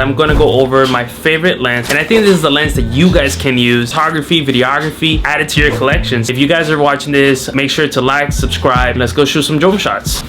I'm gonna go over my favorite lens, and I think this is the lens that you guys can use. Photography, videography, add it to your collections. If you guys are watching this, make sure to like, subscribe. Let's go shoot some drone shots.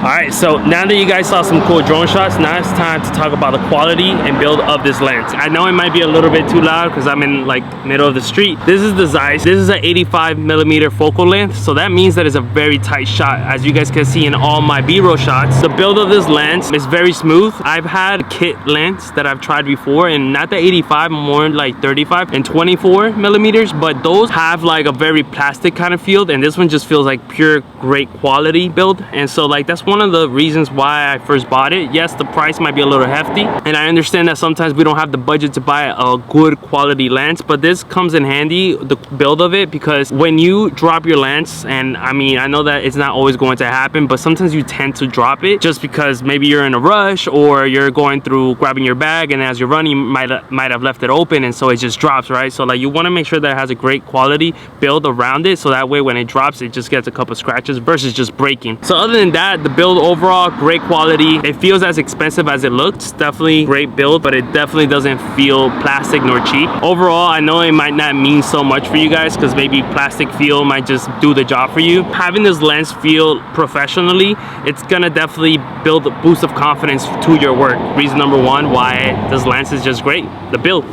Alright, so now that you guys saw some cool drone shots, now it's time to talk about the quality and build of this lens. I know it might be a little bit too loud because I'm in like middle of the street. This is the Zeiss. This is an 85mm focal length, so that means that it's a very tight shot. As you guys can see in all my B-roll shots, the build of this lens is very smooth. I've had a kit lens that I've tried before, and not the 85, more like 35 and 24mm, but those have like a very plastic kind of feel, and this one just feels like pure great quality build. And so like that's one of the reasons why I first bought it. Yes, the price might be a little hefty, and I understand that sometimes we don't have the budget to buy a good quality lens, but this comes in handy, the build of it, because when you drop your lens, and I mean, I know that it's not always going to happen, but sometimes you tend to drop it just because maybe you're in a rush or you're going through grabbing your bag, and as you're running you might have left it open, and so it just drops, right? So like you want to make sure that it has a great quality build around it, so that way when it drops it just gets a couple scratches versus just breaking. So other than that, the build overall great quality. It feels as expensive as it looks. Definitely great build, but it definitely doesn't feel plastic nor cheap. Overall, I know it might not mean so much for you guys because maybe plastic feel might just do the job for you. Having this lens feel professionally, it's gonna definitely build a boost of confidence to your work. Reason number one why this lens is just great, the build.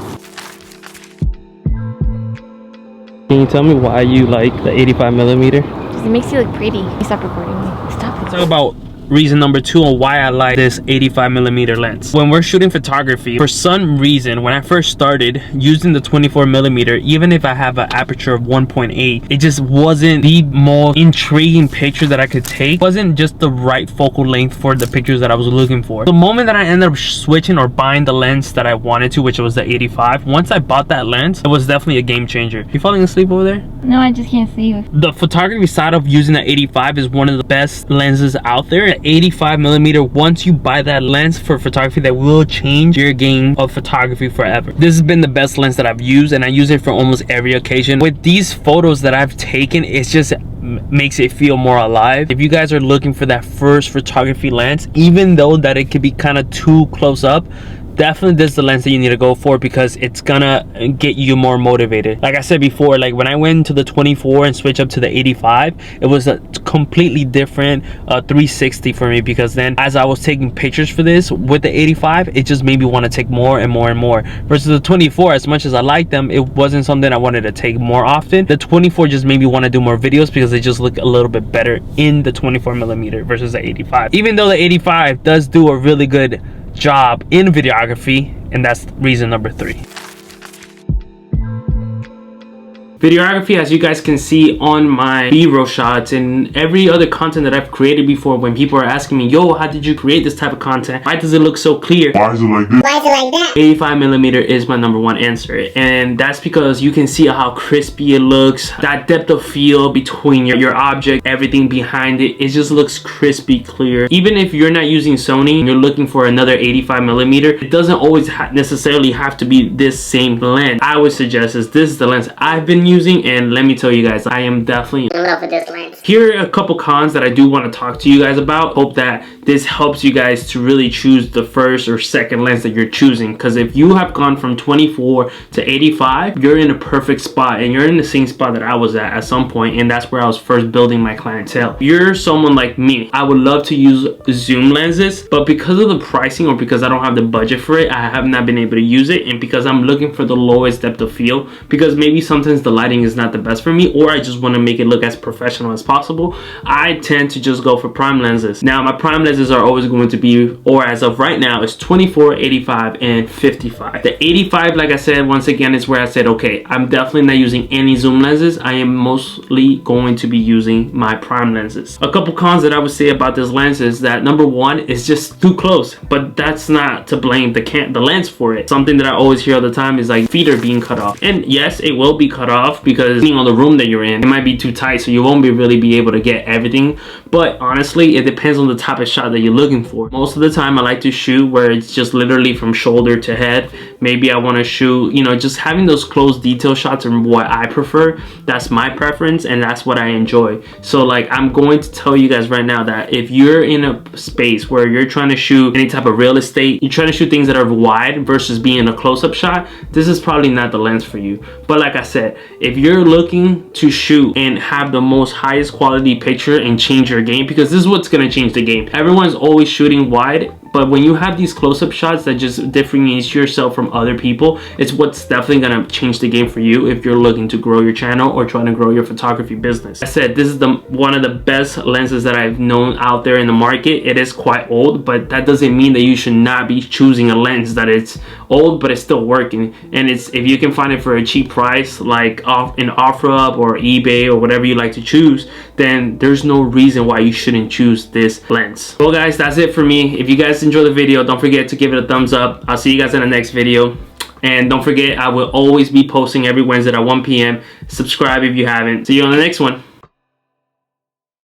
Can you tell me why you like the 85mm? Because it makes you look pretty. Stop recording me. Stop it. Talk about reason number two on why I like this 85mm lens. When we're shooting photography, for some reason, when I first started using the 24mm, even if I have an aperture of 1.8, it just wasn't the most intriguing picture that I could take. It wasn't just the right focal length for the pictures that I was looking for. The moment that I ended up switching or buying the lens that I wanted to, which was the 85, once I bought that lens, it was definitely a game changer. You falling asleep over there? No, I just can't see you. The photography side of using the 85 is one of the best lenses out there. 85mm, once you buy that lens for photography, that will change your game of photography forever. This has been the best lens that I've used, and I use it for almost every occasion. With these photos that I've taken, it's just makes it feel more alive. If you guys are looking for that first photography lens, even though that it could be kind of too close up, definitely this is the lens that you need to go for because it's gonna get you more motivated. Like I said before, like when I went to the 24 and switched up to the 85, it was a completely different 360 for me, because then as I was taking pictures for this with the 85, it just made me want to take more and more and more, versus the 24, as much as I like them, it wasn't something I wanted to take more often. The 24 just made me want to do more videos because they just look a little bit better in the 24mm versus the 85, even though the 85 does do a really good job in videography, and that's reason number three. Videography, as you guys can see on my B-roll shots and every other content that I've created before, when people are asking me, yo, how did you create this type of content? Why does it look so clear? Why is it like this? Why is it like that? 85mm is my number one answer, and that's because you can see how crispy it looks, that depth of field between your object, everything behind it, it just looks crispy clear. Even if you're not using Sony and you're looking for another 85mm, it doesn't always necessarily have to be this same lens. I would suggest this is the lens I've been using, and let me tell you guys, I am definitely in love with this lens. Here are a couple cons that I do want to talk to you guys about. Hope that this helps you guys to really choose the first or second lens that you're choosing, because if you have gone from 24 to 85, you're in a perfect spot, and you're in the same spot that I was at some point, and that's where I was first building my clientele. You're someone like me, I would love to use zoom lenses, but because of the pricing or because I don't have the budget for it, I have not been able to use it, and because I'm looking for the lowest depth of field, because maybe sometimes the lighting is not the best for me, or I just want to make it look as professional as possible, I tend to just go for prime lenses. Now my prime lenses are always going to be, or as of right now, is 24, 85, and 55. The 85, like I said, once again, is where I said, okay, I'm definitely not using any zoom lenses. I am mostly going to be using my prime lenses. A couple cons that I would say about this lens is that number one, it's just too close, but that's not to blame the lens for it. Something that I always hear all the time is like feet are being cut off. And yes, it will be cut off because depending on the room that you're in, it might be too tight, so you won't really be able to get everything. But honestly, it depends on the type of shot that you're looking for. Most of the time, I like to shoot where it's just literally from shoulder to head. Maybe I want to shoot, you know, just having those close detail shots are what I prefer. That's my preference, and that's what I enjoy. So like, I'm going to tell you guys right now that if you're in a space where you're trying to shoot any type of real estate, you're trying to shoot things that are wide versus being a close-up shot, this is probably not the lens for you. But like I said, if you're looking to shoot and have the most highest quality picture and change your game, because this is what's going to change the game. Everyone's always shooting wide, but when you have these close-up shots that just differentiate yourself from other people, it's what's definitely gonna change the game for you if you're looking to grow your channel or trying to grow your photography business. I said this is one of the best lenses that I've known out there in the market. It is quite old, but that doesn't mean that you should not be choosing a lens that it's old but it's still working. And it's, if you can find it for a cheap price, like in OfferUp or eBay or whatever you like to choose, then there's no reason why you shouldn't choose this lens. Well guys, that's it for me. If you guys enjoy the video, don't forget to give it a thumbs up. I'll see you guys in the next video. And don't forget, I will always be posting every Wednesday at 1 p.m. Subscribe if you haven't. See you on the next one.